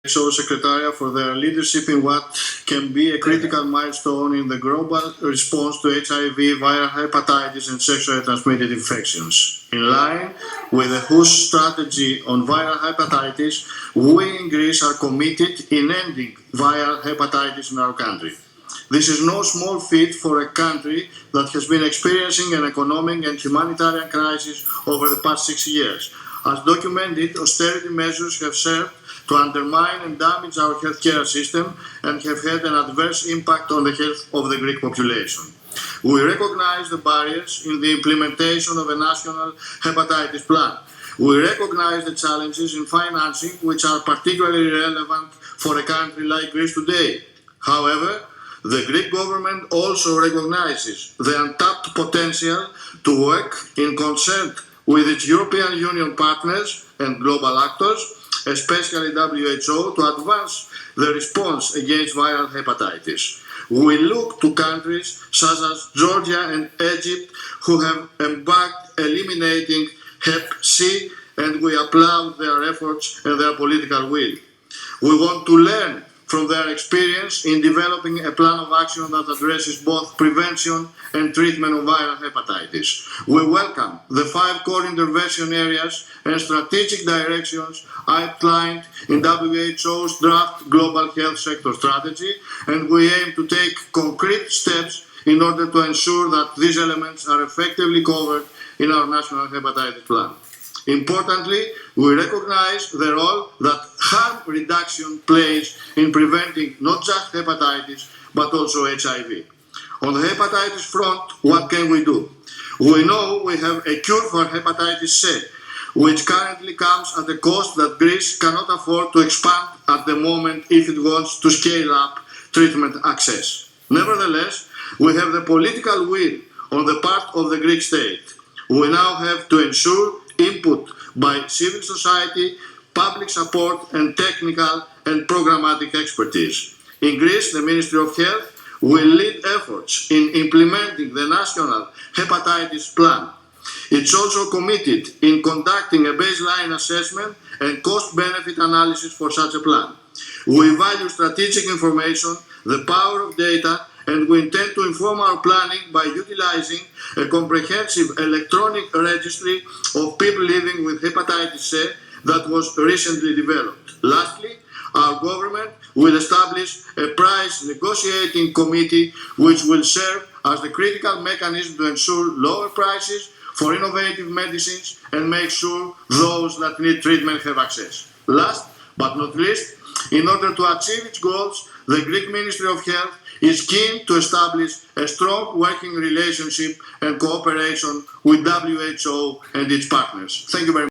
WHO Secretariat for their leadership in what can be a critical milestone in the global response to HIV, viral hepatitis, and sexually transmitted infections. In line with the WHO's strategy on viral hepatitis, we in Greece are committed in ending viral hepatitis in our country. This is no small feat for a country that has been experiencing an economic and humanitarian crisis over the past 6 years. As documented, austerity measures have served to undermine and damage our healthcare system and have had an adverse impact on the health of the Greek population. We recognize the barriers in the implementation of a national hepatitis plan. We recognize the challenges in financing, which are particularly relevant for a country like Greece today. However, the Greek government also recognizes the untapped potential to work in concert with its European Union partners and global actors, especially WHO, to advance the response against viral hepatitis. We look to countries such as Georgia and Egypt, who have embarked eliminating Hep C, and we applaud their efforts and their political will. We want to learn from their experience in developing a plan of action that addresses both prevention and treatment of viral hepatitis. We welcome the 5 core intervention areas and strategic directions outlined in WHO's draft Global Health Sector Strategy, and we aim to take concrete steps in order to ensure that these elements are effectively covered in our national hepatitis plan. Importantly, we recognize the role that harm reduction plays in preventing not just hepatitis, but also HIV. On the hepatitis front, what can we do? We know we have a cure for hepatitis C, which currently comes at a cost that Greece cannot afford to expand at the moment if it wants to scale up treatment access. Nevertheless, we have the political will on the part of the Greek state. We now have to ensure input by civil society, public support, and technical and programmatic expertise. In Greece, the Ministry of Health will lead efforts in implementing the national hepatitis plan. It's also committed in conducting a baseline assessment and cost-benefit analysis for such a plan. We value strategic information, the power of data, and we intend to inform our planning by utilizing a comprehensive electronic registry of people living with hepatitis C that was recently developed. Lastly, our government will establish a price negotiating committee which will serve as the critical mechanism to ensure lower prices for innovative medicines and make sure those that need treatment have access. Last but not least, in order to achieve its goals, the Greek Ministry of Health is keen to establish a strong working relationship and cooperation with WHO and its partners. Thank you very much.